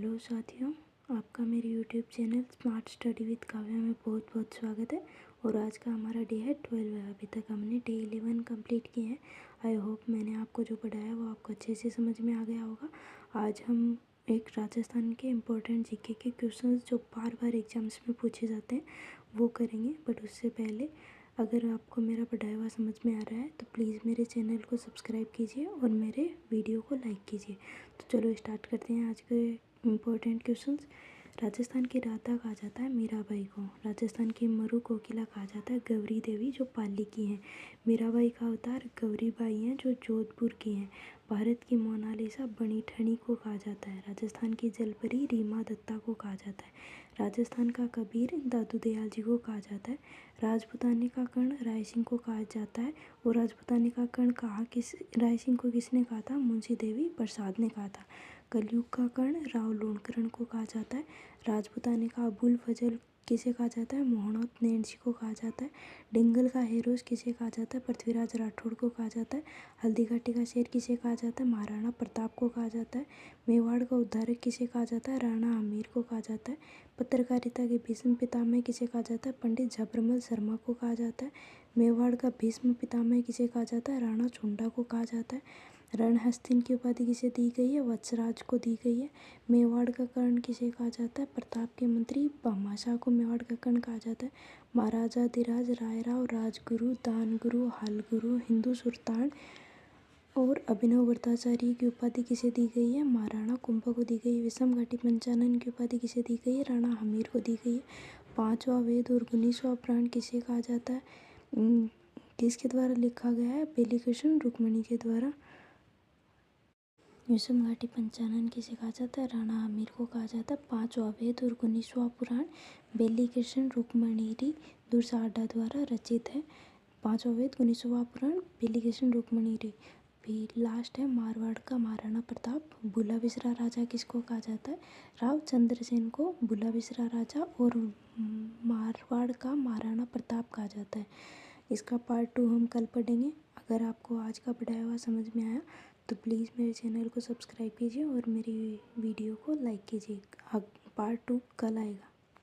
Hello साथियों, आपका मेरे YouTube channel smart study with Kavya में बहुत बहुत स्वागत है। और आज का हमारा डे है 12 है। अभी तक हमने डे 11 कंप्लीट किए हैं। आई होप मैंने आपको जो पढ़ाया वो आपको अच्छे से समझ में आ गया होगा। आज हम एक राजस्थान के इम्पोर्टेंट जीके के क्वेश्चंस जो बार बार एग्जाम्स में पूछे जाते हैं वो करेंगे। बट उससे पहले अगर आपको मेरा पढ़ाया हुआ समझ में आ रहा है तो प्लीज़ मेरे चैनल को सब्सक्राइब कीजिए और मेरे वीडियो को लाइक कीजिए। तो चलो स्टार्ट करते हैं आज के इम्पोर्टेंट क्वेश्चंस। राजस्थान की राधा कहा जाता है मीराबाई को। राजस्थान की मरु कोकिला कहा जाता है गौरी देवी जो पाली की हैं। मीराबाई का अवतार गौरी बाई हैं जो जोधपुर की हैं। भारत की मोनालिसा बनी ठनी को कहा जाता है। राजस्थान की जलपरी रीमा दत्ता को कहा जाता है। राजस्थान का कबीर दादू दयाल जी को कहा जाता है। राजपूताने का कर्ण राय सिंह को कहा जाता है। और राजपूताने का कर्ण राय सिंह को किसने कहा था? मुंशी देवी प्रसाद ने कहा था। कलयुग का कर्ण राव लूणकरण को कहा जाता है। राजपूताने का अबुल फजल किसे कहा जाता है? मोहम्मद नैन्सी को कहा जाता है। डिंगल का हेरोज किसे कहा जाता है? पृथ्वीराज राठौड़ को कहा जाता है। हल्दीघाटी का शेर किसे कहा जाता है? महाराणा प्रताप को कहा जाता है। मेवाड़ का उद्धारक किसे कहा जाता है? राणा हमीर को कहा जाता है। पत्रकारिता के भीष्म पितामह किसे कहा जाता है? पंडित झबरमल शर्मा को कहा जाता है। मेवाड़ का भीष्म पितामह किसे कहा जाता है? राणा छुंडा को कहा जाता है। रणहस्तिन की उपाधि किसे दी गई है? वत्सराज को दी गई है। मेवाड़ का कर्ण किसे कहा जाता है? प्रताप के मंत्री भामाशाह को मेवाड़ का कर्ण कहा जाता है। महाराजाधिराज रायराव राजगुरु दानगुरु हालगुरु हिंदू सुल्तान और अभिनव भट्टाचार्य की उपाधि किसे दी गई है? महाराणा कुंभा को दी गई है। विषम घाटी पंचानन की उपाधि किसे दी गई है? राणा हमीर को दी गई है। पांचवा वेद और 19वां पुराण किसे कहा जाता है? किसके द्वारा लिखा गया है? बेली कृष्ण रुक्मणी के द्वारा। विषम घाटी पंचानन किसे कहा जाता है? राणा हमीर को कहा जाता है। पांचवा वेद और 19वां पुराण बेली कृष्ण रुक्मणी दुर्साडा द्वारा रचित है। पांचवा वेद 19वां पुराण बेली कृष्ण रुक्मणी भी लास्ट है। मारवाड़ का महाराणा प्रताप। भूला बिसरा राजा किसको कहा जाता है? राव चंद्रसेन को भूला बिसरा राजा और मारवाड़ का महाराणा प्रताप कहा जाता है। इसका पार्ट 2 हम कल पढ़ेंगे। अगर आपको आज का पढ़ाया हुआ समझ में आया तो प्लीज़ मेरे चैनल को सब्सक्राइब कीजिए और मेरी वीडियो को लाइक कीजिए। पार्ट 2 कल आएगा।